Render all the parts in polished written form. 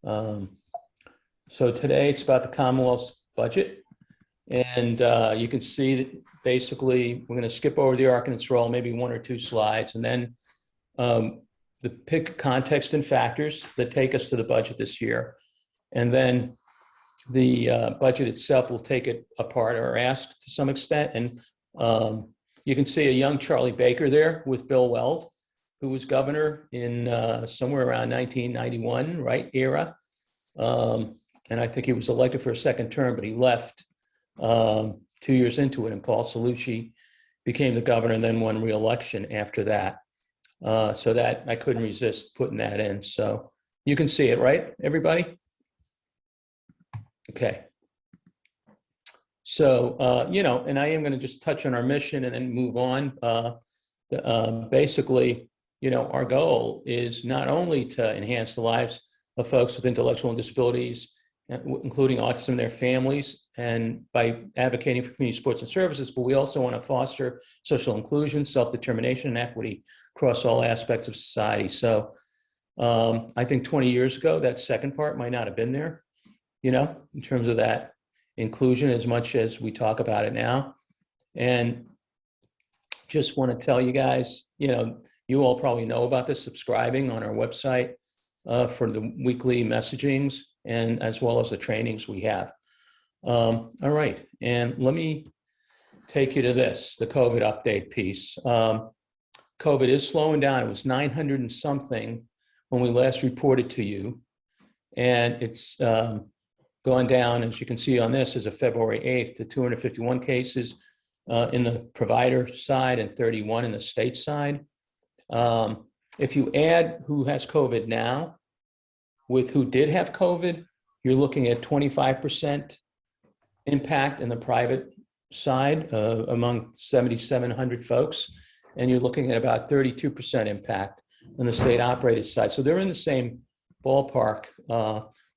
So today it's about the Commonwealth's budget. And you can see that basically we're going to skip over the arc and its role, maybe one or two slides, and then the pick context and factors that take us to the budget this year. And then the budget itself will take it apart or ask to some extent. And you can see a young Charlie Baker there with Bill Weld, who was governor in somewhere around 1991, right, era. And I think he was elected for a second term, but he left 2 years into it, and Paul Cellucci became the governor and then won re-election after that. So that I couldn't resist putting that in. So you can see it, right, everybody? Okay. So, and I am going to just touch on our mission and then move on. Basically, our goal is not only to enhance the lives of folks with intellectual disabilities, including autism and their families, and by advocating for community sports and services, but we also want to foster social inclusion, self-determination, and equity across all aspects of society. So I think 20 years ago, that second part might not have been there, in terms of that inclusion as much as we talk about it now. And just want to tell you guys, you all probably know about this, subscribing on our website for the weekly messagings and as well as the trainings we have. All right, and let me take you to this, the COVID update piece. COVID is slowing down. It was 900 and something when we last reported to you, and it's gone down, as you can see on this, as of February 8th to 251 cases in the provider side and 31 in the state side. If you add who has COVID now with who did have COVID, you're looking at 25% impact in the private side among 7,700 folks, and you're looking at about 32% impact on the state operated side. So they're in the same ballpark.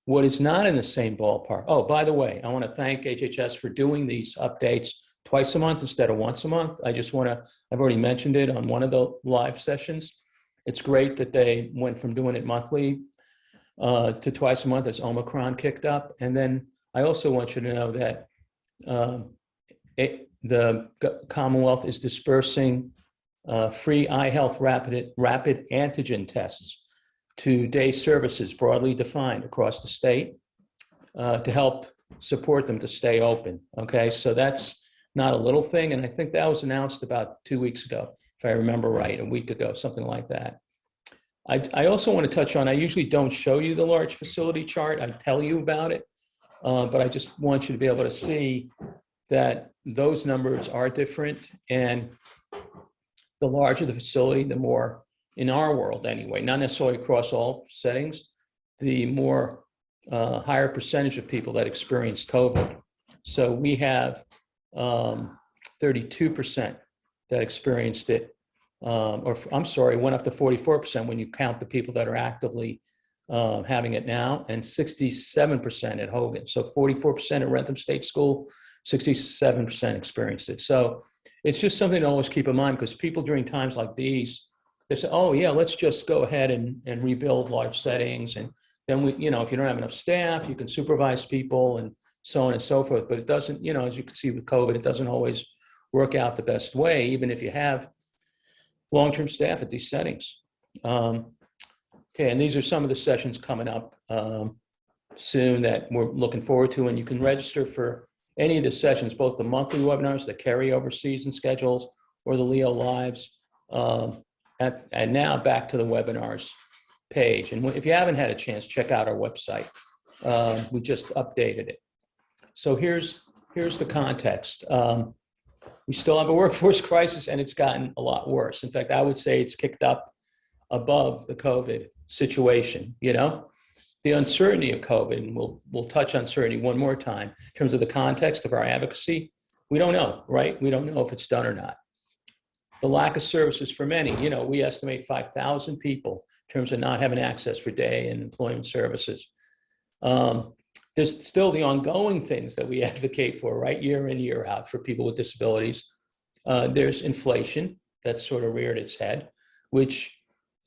What is not in the same ballpark, oh, by the way, I want to thank HHS for doing these updates twice a month instead of once a month. I've already mentioned it on one of the live sessions. It's great that they went from doing it monthly to twice a month as Omicron kicked up. And then I also want you to know that the Commonwealth is dispersing free iHealth rapid antigen tests to day services broadly defined across the state to help support them to stay open. Okay, so that's not a little thing. And I think that was announced about 2 weeks ago, if I remember right, a week ago, something like that. I also want to touch on, I usually don't show you the large facility chart. I tell you about it, but I just want you to be able to see that those numbers are different. And the larger the facility, the more, in our world anyway, not necessarily across all settings, the more higher percentage of people that experience COVID. So we have 32% that experienced it, went up to 44% when you count the people that are actively having it now, and 67% at Hogan. So 44% at Rentham State School, 67% experienced it. So it's just something to always keep in mind, because people during times like these, they say, oh yeah, let's just go ahead and rebuild large settings. And then if you don't have enough staff, you can supervise people and so on and so forth. But it doesn't, as you can see with COVID, it doesn't always work out the best way, even if you have long-term staff at these settings. Okay, and these are some of the sessions coming up soon that we're looking forward to, and you can register for any of the sessions, both the monthly webinars, the carryover season schedules, or the Leo Lives. And now back to the webinars page. And if you haven't had a chance, check out our website. We just updated it. So here's the context. We still have a workforce crisis, and it's gotten a lot worse. In fact, I would say it's kicked up above the COVID situation. The uncertainty of COVID, and we'll touch uncertainty one more time in terms of the context of our advocacy. We don't know, right? We don't know if it's done or not. The lack of services for many, we estimate 5,000 people in terms of not having access for day and employment services. There's still the ongoing things that we advocate for, right, year in, year out for people with disabilities. There's inflation that's sort of reared its head, which,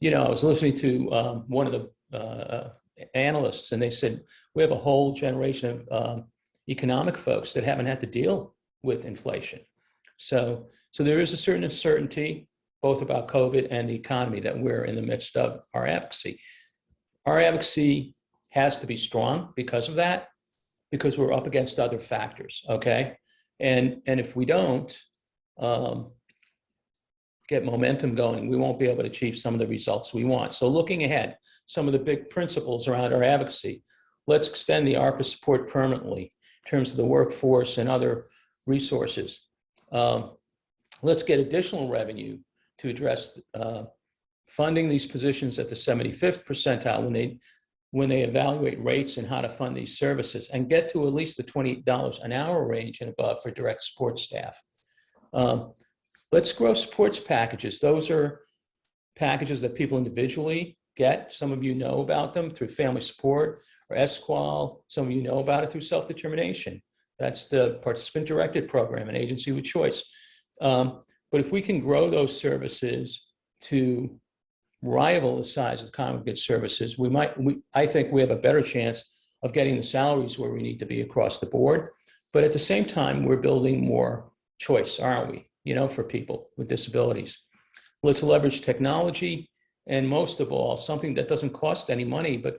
I was listening to one of the analysts, and they said, we have a whole generation of economic folks that haven't had to deal with inflation. So there is a certain uncertainty, both about COVID and the economy, that we're in the midst of our advocacy. Our advocacy has to be strong because of that, because we're up against other factors, okay? And if we don't get momentum going, we won't be able to achieve some of the results we want. So looking ahead, some of the big principles around our advocacy: let's extend the ARPA support permanently in terms of the workforce and other resources. Let's get additional revenue to address funding these positions at the 75th percentile when they evaluate rates and how to fund these services, and get to at least the $20 an hour range and above for direct support staff. Let's grow supports packages. Those are packages that people individually get. Some of you know about them through family support or SQUAL. Some of you know about it through self-determination. That's the participant-directed program, an agency with choice. But if we can grow those services to rival the size of congregate services, I think we have a better chance of getting the salaries where we need to be across the board. But at the same time, we're building more choice, aren't we? For people with disabilities. Let's leverage technology, and most of all, something that doesn't cost any money, but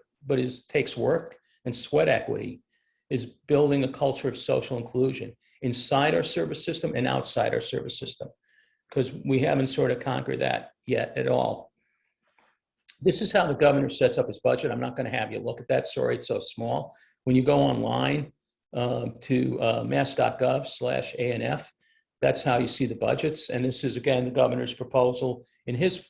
takes work and sweat equity, is building a culture of social inclusion inside our service system and outside our service system, because we haven't sort of conquered that yet at all. This is how the governor sets up his budget. I'm not going to have you look at that. Sorry, it's so small. When you go online to mass.gov/ANF, that's how you see the budgets. And this is, again, the governor's proposal in his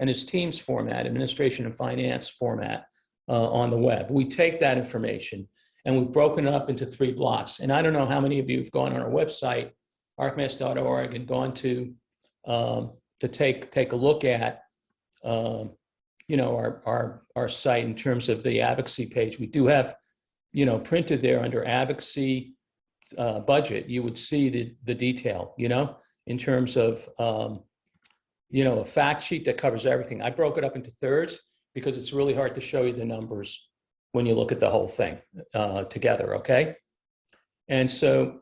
and his team's format, administration and finance format on the web. We take that information and we've broken it up into 3 blocks. And I don't know how many of you have gone on our website, arcmass.org, and gone to take a look at our site in terms of the advocacy page. We do have, printed there under advocacy budget, you would see the detail, in terms of, a fact sheet that covers everything. I broke it up into thirds because it's really hard to show you the numbers when you look at the whole thing together, okay? And so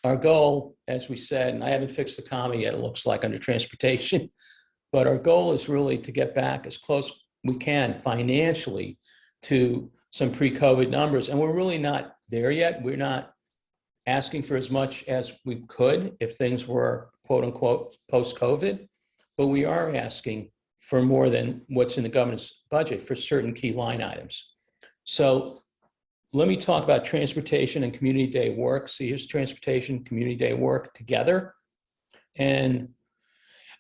our goal, as we said, and I haven't fixed the comma yet, it looks like, under transportation, but our goal is really to get back as close we can financially to some pre-COVID numbers. And we're really not there yet. We're not asking for as much as we could if things were, quote unquote, post-COVID, but we are asking for more than what's in the governor's budget for certain key line items. So let me talk about transportation and community day work. See, here's transportation, community day work together. And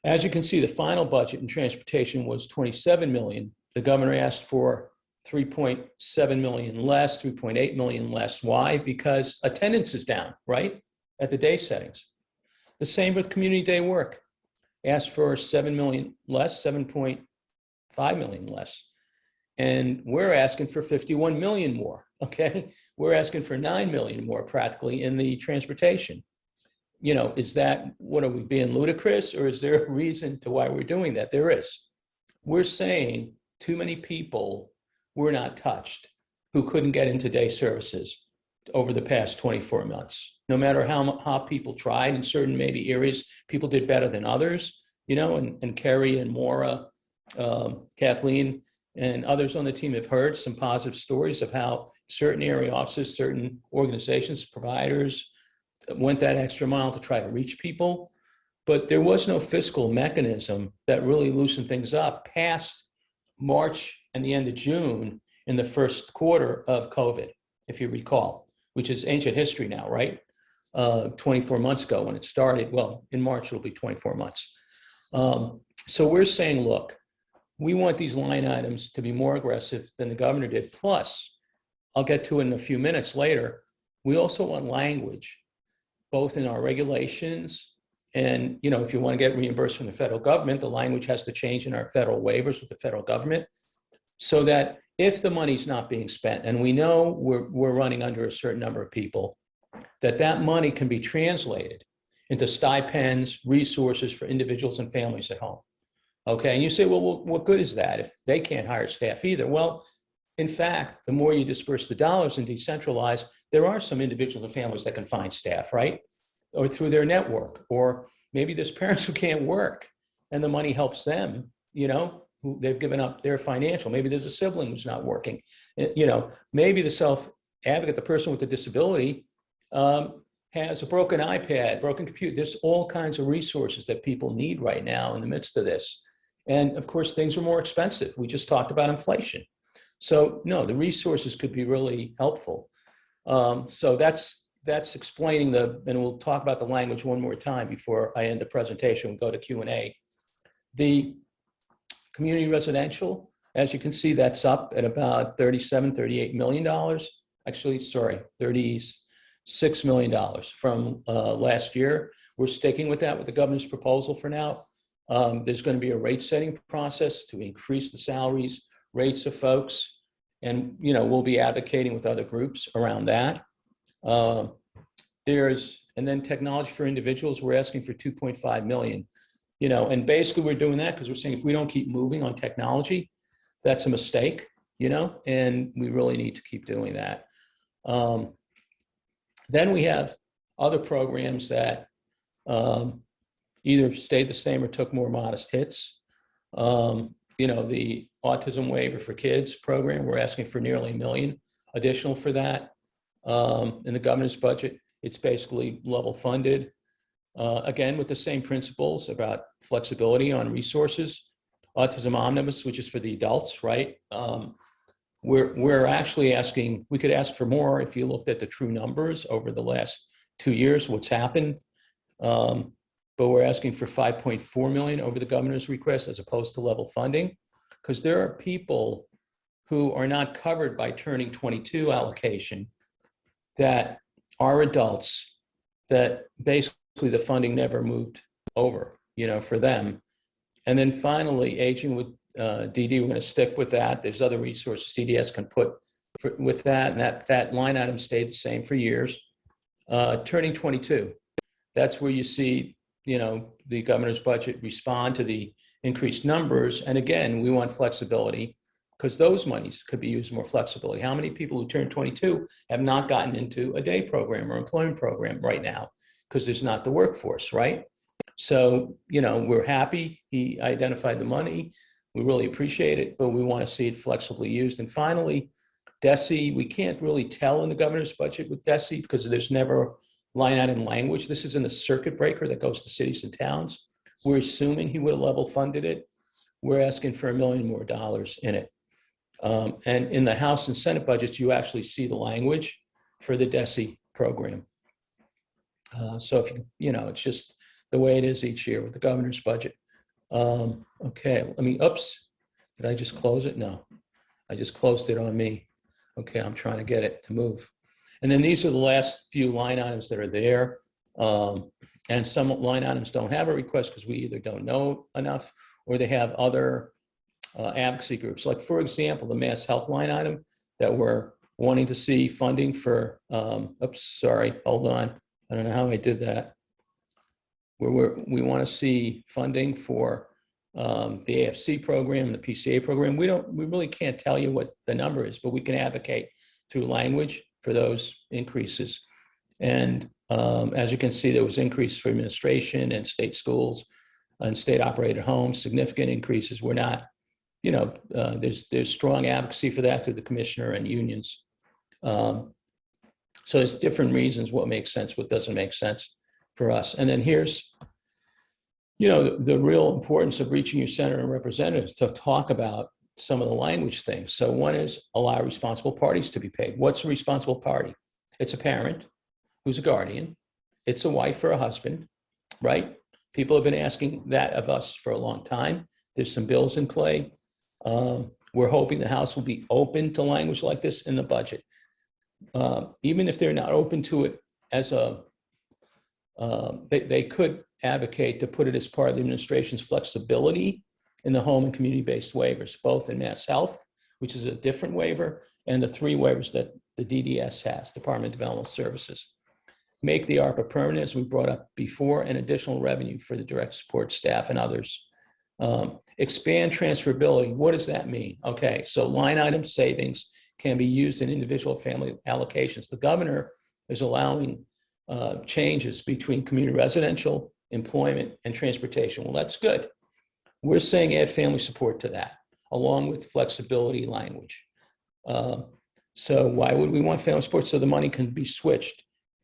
as you can see, the final budget in transportation was $27 million. The governor asked for 3.7 million less, 3.8 million less. Why? Because attendance is down, right? At the day settings. The same with community day work. Asked for 7 million less, 7.5 million less. And we're asking for 51 million more, okay? We're asking for 9 million more practically in the transportation. Is that, what are we being ludicrous, or is there a reason to why we're doing that? There is. We're saying too many people were not touched who couldn't get into day services over the past 24 months. No matter how people tried, in certain maybe areas, people did better than others, and Kerry and Maura, Kathleen, and others on the team have heard some positive stories of how certain area offices, certain organizations, providers went that extra mile to try to reach people. But there was no fiscal mechanism that really loosened things up past March and the end of June in the first quarter of COVID, if you recall, which is ancient history now, right? 24 months ago when it started. Well, in March, it'll be 24 months. So we're saying, look, we want these line items to be more aggressive than the governor did. Plus, I'll get to it in a few minutes later, we also want language, both in our regulations and, if you want to get reimbursed from the federal government, the language has to change in our federal waivers with the federal government, so that if the money's not being spent, and we know we're running under a certain number of people, that money can be translated into stipends, resources for individuals and families at home. Okay, and you say, well, what good is that if they can't hire staff either? Well, in fact, the more you disperse the dollars and decentralize, there are some individuals and families that can find staff, right? Or through their network, or maybe there's parents who can't work and the money helps them, who they've given up their financial. Maybe there's a sibling who's not working. Maybe the self-advocate, the person with the disability, has a broken iPad, broken computer. There's all kinds of resources that people need right now in the midst of this. And of course, things are more expensive. We just talked about inflation. So no, the resources could be really helpful. So that's explaining and we'll talk about the language one more time before I end the presentation and go to Q&A. The community residential, as you can see, that's up at about $38 million. Actually, sorry, $36 million from last year. We're sticking with that with the governor's proposal for now. There's going to be a rate setting process to increase the salaries, rates of folks, and we'll be advocating with other groups around that. And then technology for individuals, we're asking for 2.5 million. And basically we're doing that because we're saying if we don't keep moving on technology, that's a mistake, and we really need to keep doing that. Then we have other programs that either stayed the same or took more modest hits. The autism waiver for kids program, we're asking for nearly $1 million additional for that. In the governor's budget, it's basically level funded. Again, with the same principles about flexibility on resources. Autism Omnibus, which is for the adults, right? We're actually asking, we could ask for more if you looked at the true numbers over the last 2 years, what's happened. But we're asking for 5.4 million over the governor's request as opposed to level funding, because there are people who are not covered by turning 22 allocation that are adults that basically the funding never moved over, for them. And then finally, aging with DD, we're going to stick with that. There's other resources DDS can put with that, and that line item stayed the same for years. Turning 22, that's where you see, the governor's budget respond to the increased numbers. And again, we want flexibility because those monies could be used more flexibility. How many people who turn 22 have not gotten into a day program or employment program right now because there's not the workforce, right? So, we're happy he identified the money. We really appreciate it, but we want to see it flexibly used. And finally, DESE, we can't really tell in the governor's budget with DESE because there's never line item language. This is in the circuit breaker that goes to cities and towns. We're assuming he would have level funded it. We're asking for $1 million more in it. And in the House and Senate budgets, you actually see the language for the DESE program. So if it's just the way it is each year with the governor's budget. Okay, oops, did I just close it? No, I just closed it on me. Okay, I'm trying to get it to move. And then these are the last few line items that are there. And some line items don't have a request because we either don't know enough or they have other advocacy groups. Like, for example, the Mass Health line item that we're wanting to see funding for, oops, sorry, hold on. I don't know how I did that. We want to see funding for the AFC program and the PCA program. We really can't tell you what the number is, but we can advocate through language for those increases. And as you can see, there was increase for administration and state schools and state operated homes, significant increases. We're not, there's strong advocacy for that through the commissioner and unions. So there's different reasons what makes sense, what doesn't make sense for us. And then here's, the real importance of reaching your senator and representatives to talk about some of the language things. So one is allow responsible parties to be paid. What's a responsible party? It's a parent who's a guardian. It's a wife or a husband, right? People have been asking that of us for a long time. There's some bills in play. We're hoping the House will be open to language like this in the budget. Even if they're not open to it as they could advocate to put it as part of the administration's flexibility in the home and community-based waivers, both in Mass Health, which is a different waiver, and the 3 waivers that the DDS has, Department of Developmental Services. Make the ARPA permanent, as we brought up before, and additional revenue for the direct support staff and others. Expand transferability. What does that mean? Okay, so line item savings can be used in individual family allocations. The governor is allowing changes between community residential, employment, and transportation. Well, that's good. We're saying add family support to that, along with flexibility language. So why would we want family support? So the money can be switched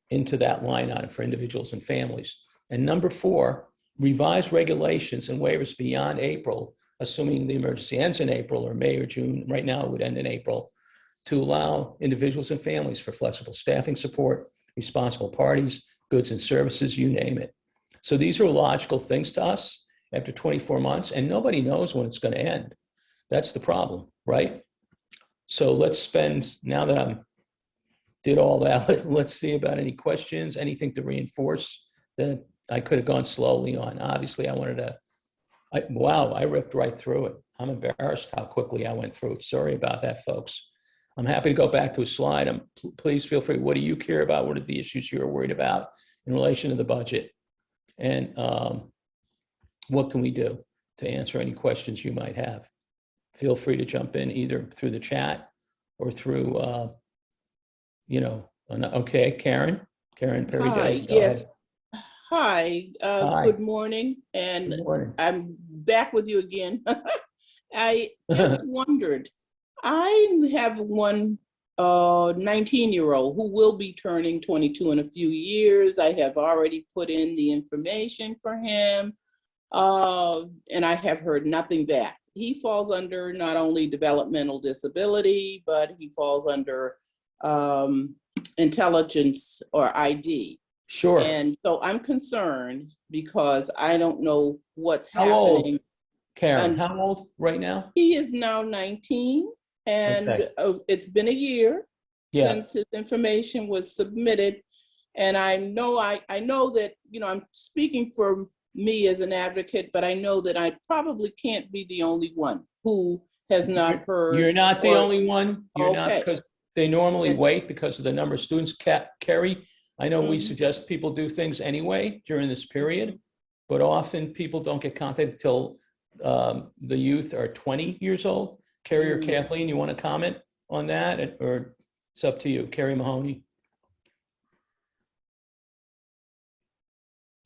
into that line item for individuals and families. And number 4, revise regulations and waivers beyond April, assuming the emergency ends in April or May or June. Right now, it would end in April, to allow individuals and families for flexible staffing support, responsible parties, goods and services, you name it. So these are logical things to us after 24 months, and nobody knows when it's going to end. That's the problem, right? So let's spend, now that I did all that, let's see about any questions, anything to reinforce that I could have gone slowly on. Obviously, I wanted to, wow, I ripped right through it. I'm embarrassed how quickly I went through it. Sorry about that, folks. I'm happy to go back to a slide. Please feel free. What do you care about? What are the issues you're worried about in relation to the budget? And what can we do to answer any questions you might have? Feel free to jump in either through the chat or through, okay, Karen Perry Hi, Day. yes. Hi, Hi. good morning. And Good morning. I'm back with you again. I just wondered, I have one 19-year-old who will be turning 22 in a few years. I have already put in the information for him, and I have heard nothing back. He falls under not only developmental disability, but he falls under intelligence or ID. Sure. And so I'm concerned because I don't know what's How happening. old, Karen? How old right now? He is now 19, and Okay. it's been a year Yeah. since his information was submitted. And I know that, I'm speaking for me as an advocate, but I know that I probably can't be the only one who has not heard. You're not the only one. You're not, Okay. because they normally wait because of the number of students. Carrie, I know we suggest people do things anyway during this period, but often people don't get contacted until the youth are 20 years old. Carrie or Kathleen, you want to comment on that, or it's up to you? Carrie Mahoney.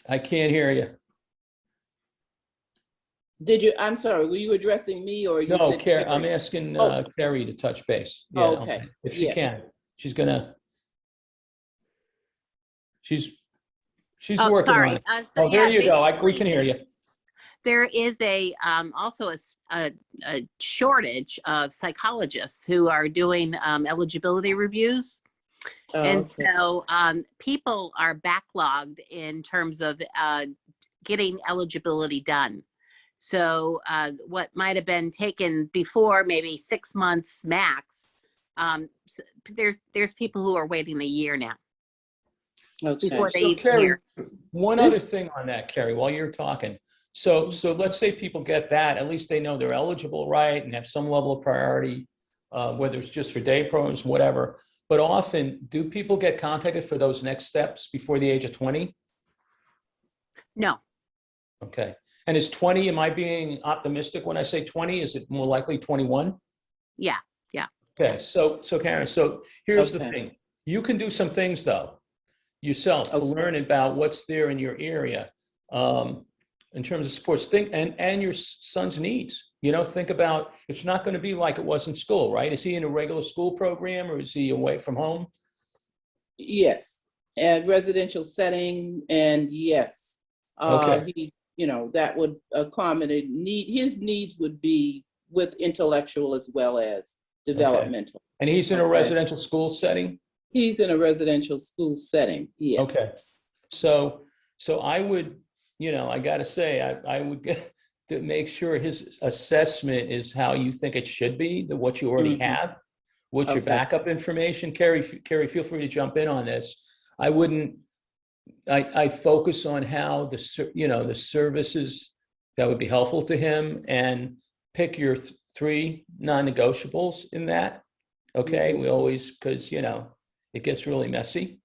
I can't hear you. I'm sorry, were you addressing me or you No, said Carrie, I'm asking Carrie to touch base. Yeah, okay. If she can. She's she's working on it. So there yeah, you go. We can hear you. There is also a shortage of psychologists who are doing eligibility reviews. And so people are backlogged in terms of getting eligibility done. So what might have been taken before, maybe 6 months max, there's people who are waiting a year now. Okay. Before they So even Carrie, hear. one other thing on that, Carrie, while you're talking. So let's say people get that, at least they know they're eligible, right, and have some level of priority, whether it's just for day programs, whatever. But often, do people get contacted for those next steps before the age of 20? No. Okay. And is 20, am I being optimistic when I say 20? Is it more likely 21? Yeah. Okay. So Karen, so here's the thing. You can do some things, though, yourself to learn about what's there in your area in terms of sports. Think and your son's needs. Think about, it's not going to be like it was in school, right? Is he in a regular school program or is he away from home? Yes, and residential setting, and yes, Okay. that would accommodate his needs would be with intellectual as well as developmental. Okay. And he's in a residential school setting? He's in a residential school setting, yes. Okay. So I would, I got to say, I would get to make sure his assessment is how you think it should be, what you already have, what's your backup information. Carrie, feel free to jump in on this. I'd focus on how the services that would be helpful to him and pick your 3 non-negotiables in that. Okay. We always, because, it gets really messy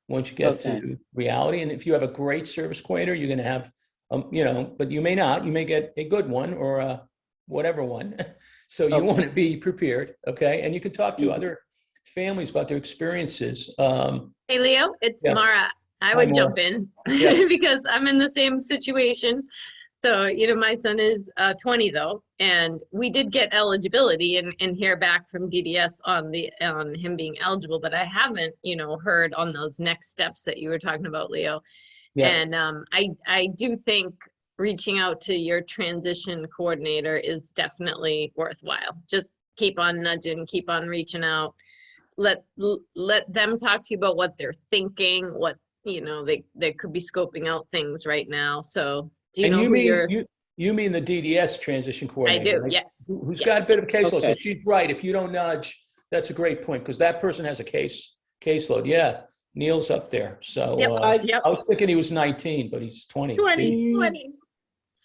once you get to reality. And if you have a great service coordinator, you're going to have but you may not. You may get a good one or a whatever one. So you Okay. want to be prepared, okay? And you can talk to Mhm. other families about their experiences. Hey, Leo, it's Yeah. Mara. I Hi, would Maura. jump in Yeah. because I'm in the same situation. So, my son is 20 though, and we did get eligibility and hear back from DDS on him being eligible, but I haven't, heard on those next steps that you were talking about, Leo. Yeah. And I do think reaching out to your transition coordinator is definitely worthwhile. Just keep on nudging, keep on reaching out. Let them talk to you about what they're thinking, what they could be scoping out things right now. So do you And know who you're? you mean the DDS transition I coordinator, do, right? yes. Who's Yes. got a bit of caseload. Okay. So she's right. If you don't nudge, that's a great point because that person has a caseload. Yeah, Neil's up there. So Yep. Yep. I was thinking he was 19, but he's 20. 20. 20.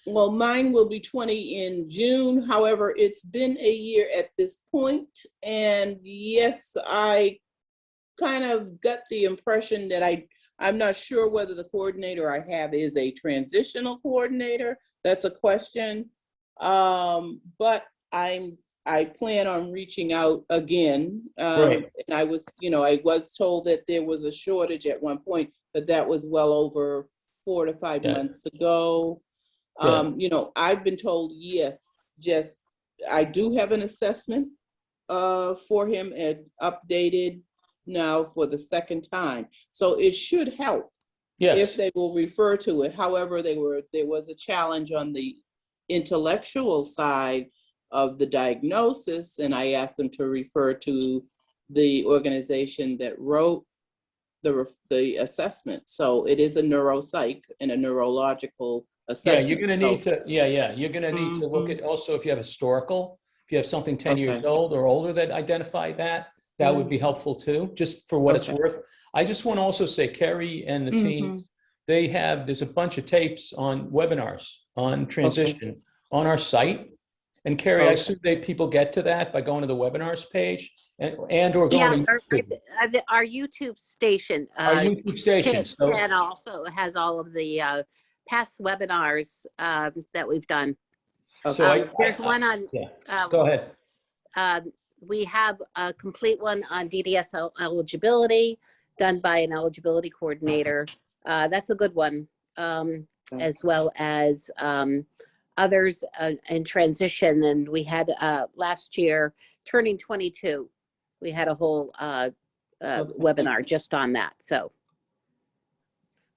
Well, mine will be 20 in June. However, it's been a year at this point. And yes, I kind of got the impression that I'm not sure whether the coordinator I have is a transitional coordinator. That's a question. But I plan on reaching out again. Right. And I was told that there was a shortage at one point, but that was well over 4 to 5 Yeah. months ago. Yeah. I've been told, yes, just, I do have an assessment for him and updated now for the second time. So it should help Yes. if they will refer to it. However, there was a challenge on the intellectual side of the diagnosis, and I asked them to refer to the organization that wrote the assessment. So it is a neuropsych and a neurological assessment. Yeah, you're going to need to. Yeah. You're going to need to look at also if you have historical, if you have something 10 years old or older that identify that would be helpful too, just for what it's worth. I just want to also say, Kerry and the team, there's a bunch of tapes on webinars on transition on our site. And Kerry, I assume people get to that by going to the webinars page and or going to YouTube. Our YouTube station. Our YouTube station. And also has all of the past webinars that we've done. So there's one on. Go ahead. We have a complete one on DDS eligibility done by an eligibility coordinator. That's a good one, as well as others in transition. And we had last year, turning 22, we had a whole webinar just on that. So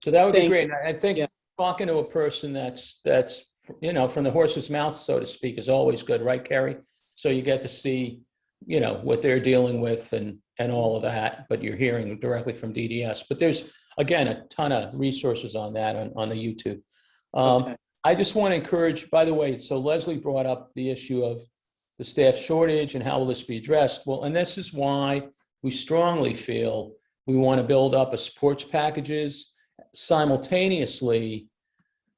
that would be great. And I think talking to a person that's from the horse's mouth, so to speak, is always good, right, Kerry? So you get to see, what they're dealing with and all of that, but you're hearing directly from DDS. But there's, again, a ton of resources on that on the YouTube. I just want to encourage, by the way, so Leslie brought up the issue of the staff shortage and how will this be addressed? Well, and this is why we strongly feel we want to build up a supports packages simultaneously,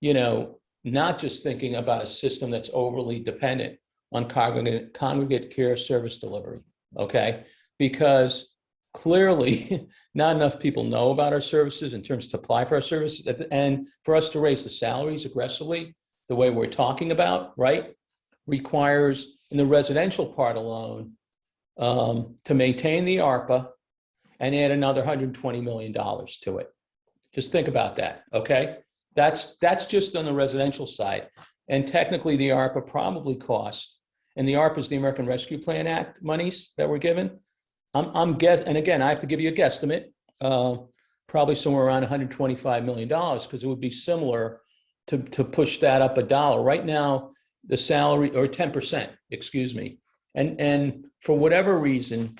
not just thinking about a system that's overly dependent on congregate care service delivery, okay? Because clearly not enough people know about our services in terms to apply for our services, and for us to raise the salaries aggressively, the way we're talking about, right, requires in the residential part alone to maintain the ARPA and add another $120 million to it. Just think about that, okay? That's just on the residential side. And technically the ARPA probably cost, and the ARPA is the American Rescue Plan Act monies that were given. I'm guessing, and again, I have to give you a guesstimate, probably somewhere around $125 million, because it would be similar to push that up $1. Right now, the salary, or 10%, excuse me. And for whatever reason,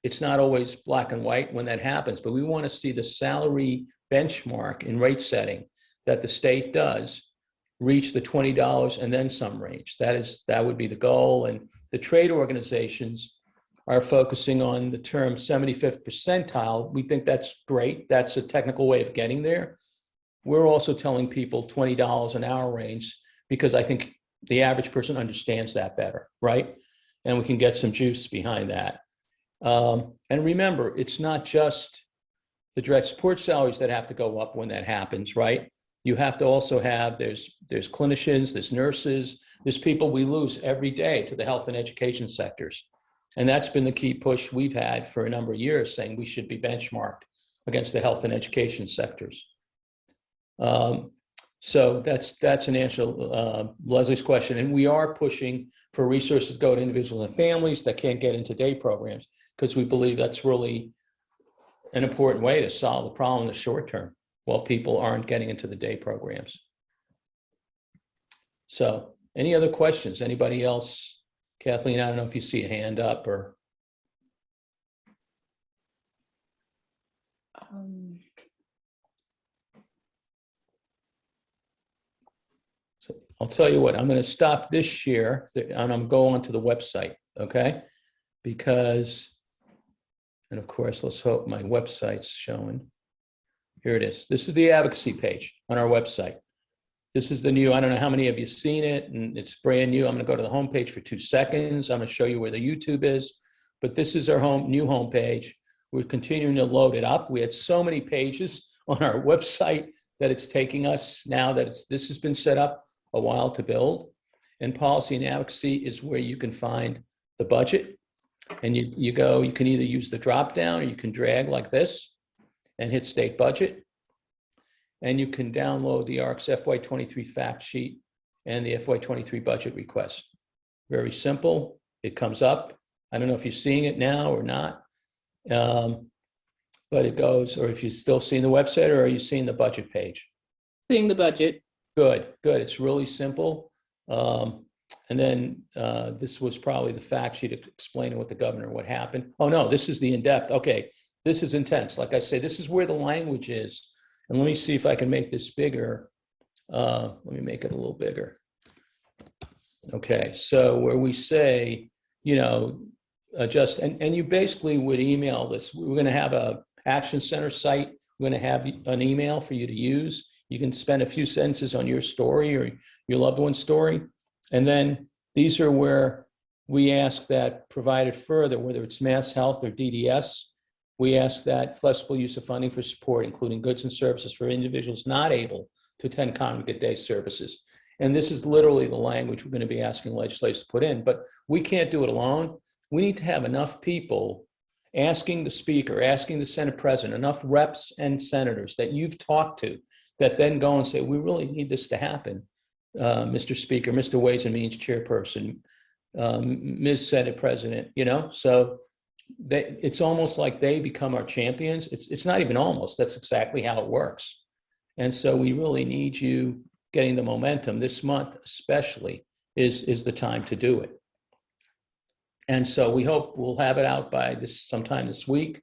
it's not always black and white when that happens, but we want to see the salary benchmark in rate setting that the state does reach the $20 and then some range. That would be the goal. And the trade organizations are focusing on the term 75th percentile. We think that's great. That's a technical way of getting there. We're also telling people $20 an hour range because I think the average person understands that better, right? And we can get some juice behind that. And remember, it's not just the direct support salaries that have to go up when that happens, right? you have to also have, there's clinicians, there's nurses, there's people we lose every day to the health and education sectors. And that's been the key push we've had for a number of years, saying we should be benchmarked against the health and education sectors. So that's an answer Leslie's question. And we are pushing for resources to go to individuals and families that can't get into day programs, because we believe that's really an important way to solve the problem in the short term while people aren't getting into the day programs. So any other questions? Anybody else? Kathleen, I don't know if you see a hand up or. So I'll tell you what, I'm going to stop this share and I'm going to go onto the website, okay? Because, and of course, let's hope my website's showing. Here it is. This is the advocacy page on our website. This is the new, I don't know how many of you have seen it, and it's brand new. I'm going to go to the homepage for 2 seconds. I'm going to show you where the YouTube is, but this is our new homepage. We're continuing to load it up. We had so many pages on our website that it's taking us now that this has been set up a while to build. And policy and advocacy is where you can find the budget. And you can either use the drop down or you can drag like this and hit state budget. And you can download the ARC's FY23 fact sheet and the FY23 budget request. Very simple. It comes up. I don't know if you're seeing it now or not, but it goes, or if you're still seeing the website, or are you seeing the budget page? Seeing the budget. Good. It's really simple. And then this was probably the fact sheet explaining what the governor, what happened. Oh no, this is the in-depth. Okay, this is intense. Like I say, this is where the language is. And let me see if I can make this bigger. Let me make it a little bigger. Okay, so where we say, adjust, and you basically would email this. We're going to have a action center site. We're going to have an email for you to use. You can spend a few sentences on your story or your loved one's story. And then these are where we ask that provided further, whether it's Mass Health or DDS, we ask that flexible use of funding for support, including goods and services for individuals not able to attend congregate day services. And this is literally the language we're going to be asking legislators to put in, but we can't do it alone. We need to have enough people asking the speaker, asking the Senate president, enough reps and senators that you've talked to that then go and say, we really need this to happen. Mr. Speaker, Mr. Ways and Means Chairperson, Ms. Senate President, so it's almost like they become our champions. It's not even almost, that's exactly how it works. And so we really need you getting the momentum. This month especially is the time to do it. And so we hope we'll have it out by sometime this week,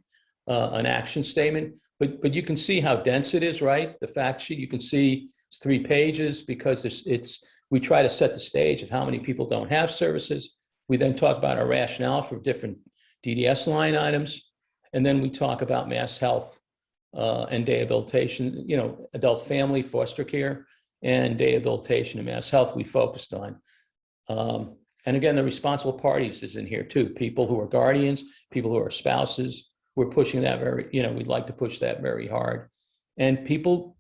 an action statement. But you can see how dense it is, right? The fact sheet, you can see it's 3 pages because we try to set the stage of how many people don't have services. We then talk about our rationale for different DDS line items. And then we talk about Mass Health and day habilitation, adult family, foster care, and day habilitation and Mass Health we focused on. And again, the responsible parties is in here too. People who are guardians, people who are spouses. We're pushing that we'd like to push that very hard. And people,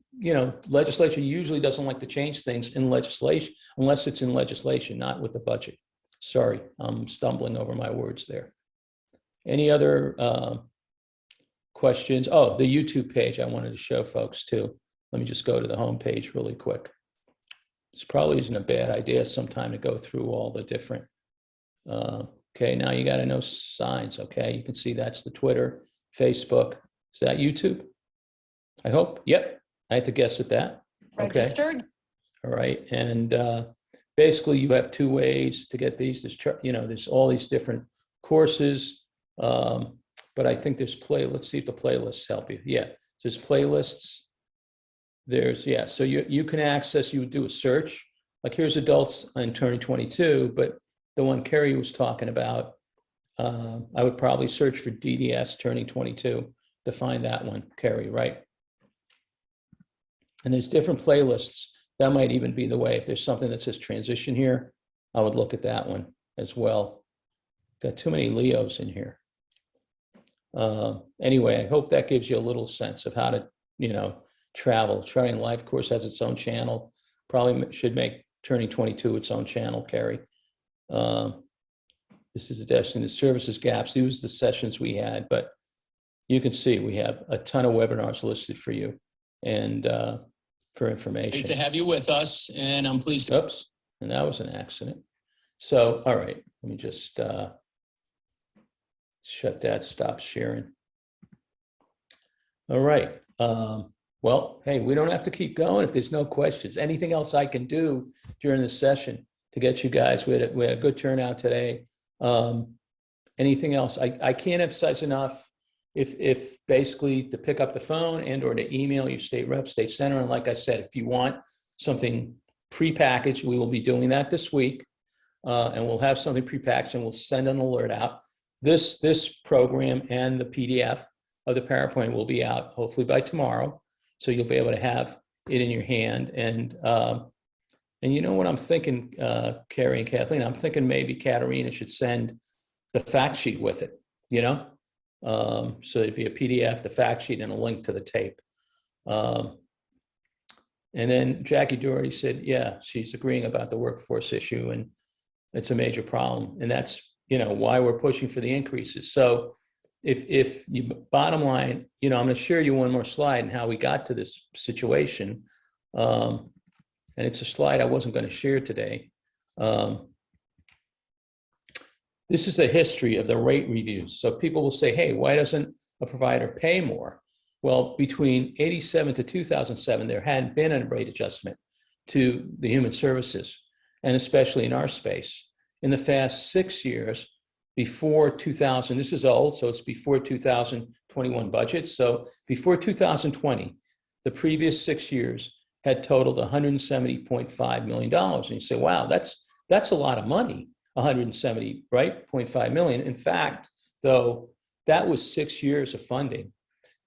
legislature usually doesn't like to change things in legislation unless it's in legislation, not with the budget. Sorry, I'm stumbling over my words there. Any other questions? Oh, the YouTube page I wanted to show folks too. Let me just go to the home page really quick. This probably isn't a bad idea sometime to go through all the different. Okay, now you got to know signs. Okay, you can see that's the Twitter, Facebook. Is that YouTube? I hope. Yep, I had to guess at that. Okay. Registered. All right, and basically you have 2 ways to get these. There's all these different courses, but I think there's let's see if the playlists help you. Yeah, there's playlists. So you can access, you would do a search, like here's adults on turning 22, but the one Kerry was talking about, I would probably search for DDS turning 22 to find that one, Kerry, right? And there's different playlists. That might even be the way. If there's something that says transition here, I would look at that one as well. Got too many Leos in here. Anyway, I hope that gives you a little sense of how to, travel. Turning Life, of course, has its own channel. Probably should make Turning 22 its own channel, Carrie. This is a Destiny Services Gaps. These are the sessions we had, but you can see we have a ton of webinars listed for you and for information. Great to have you with us, and I'm pleased to, oops, and that was an accident. So, all right, let me just shut that, stop sharing. All right. Well, hey, we don't have to keep going if there's no questions. Anything else I can do during the session to get you guys? We had a good turnout today. Anything else? I can't emphasize enough if basically to pick up the phone and or to email your state rep, state senator. And like I said, if you want something prepackaged, we will be doing that this week. And we'll have something prepackaged and we'll send an alert out. This program and the PDF of the PowerPoint will be out hopefully by tomorrow. So you'll be able to have it in your hand. And you know what I'm thinking, Carrie and Kathleen, I'm thinking maybe Katerina should send the fact sheet with it, you know? So it'd be a PDF, the fact sheet, and a link to the tape. And then Jackie Doherty said, yeah, she's agreeing about the workforce issue, and it's a major problem. And that's, you know, why we're pushing for the increases. So if you, bottom line, you know, I'm going to share you one more slide and how we got to this situation. And it's a slide I wasn't going to share today. This is a history of the rate reviews. So people will say, hey, why doesn't a provider pay more? Well, between 87 to 2007, there hadn't been a rate adjustment to the human services, and especially in our space. In the past 6 years, before 2000, this is old, so it's before 2021 budget. So before 2020, the previous 6 years had totaled $170.5 million. And you say, wow, that's a lot of money, 170, right? 0.5 million. In fact, though, that was 6 years of funding.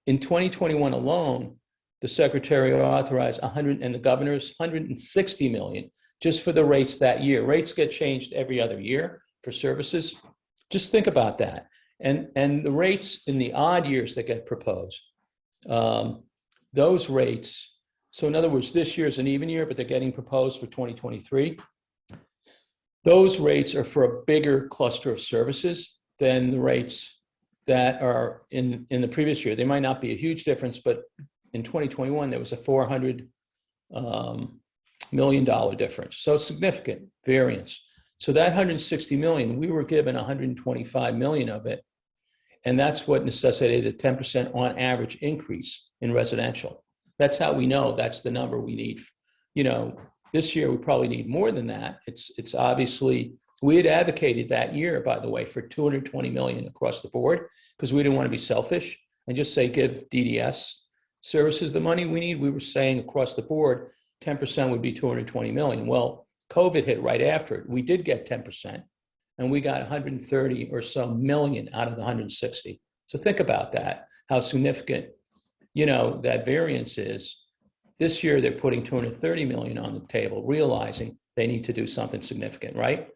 In 2021 alone, the secretary authorized 100 and the governor's 160 million just for the rates that year. Rates get changed every other year for services. Just think about that. And the rates in the odd years that get proposed, those rates, so in other words, this year is an even year, but they're getting proposed for 2023. Those rates are for a bigger cluster of services than the rates that are in the previous year. They might not be a huge difference, but in 2021, there was a $400 million difference. So it's significant variance. So that 160 million, we were given 125 million of it. And that's what necessitated a 10% on average increase in residential. That's how we know that's the number we need. You know, this year we probably need more than that. It's obviously, we had advocated that year, by the way, for 220 million across the board, because we didn't want to be selfish and just say, give DDS services the money we need. We were saying across the board, 10% would be 220 million. Well, COVID hit right after it. We did get 10%, and we got 130 or so million out of the 160. So think about that, how significant, you know, that variance is. This year, they're putting 230 million on the table, realizing they need to do something significant, right?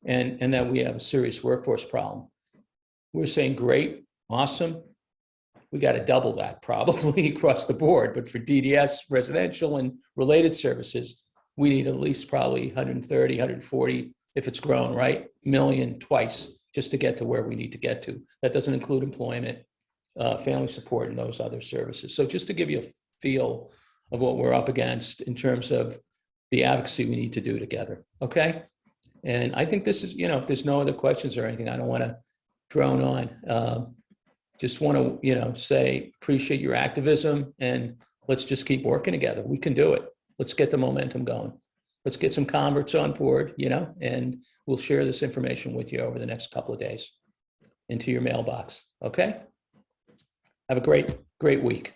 And that we have a serious workforce problem. We're saying, great, awesome. We got to double that probably across the board, but for DDS, residential and related services, we need at least probably 130, 140, if it's grown, right? Million twice just to get to where we need to get to. That doesn't include employment, family support, and those other services. So just to give you a feel of what we're up against in terms of the advocacy we need to do together, okay? And I think this is, you know, if there's no other questions or anything, I don't want to drone on. Just want to, you know, say, appreciate your activism, and let's just keep working together. We can do it. Let's get the momentum going. Let's get some converts on board, you know, and we'll share this information with you over the next couple of days into your mailbox, okay? Have a great week.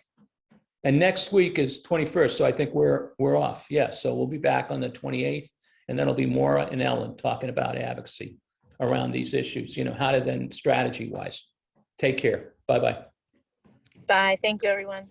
And next week is 21st, so I think we're off. Yeah, so we'll be back on the 28th, and then it'll be Maura and Ellen talking about advocacy around these issues, you know, how to then strategy-wise. Take care. Bye-bye. Bye. Thank you, everyone.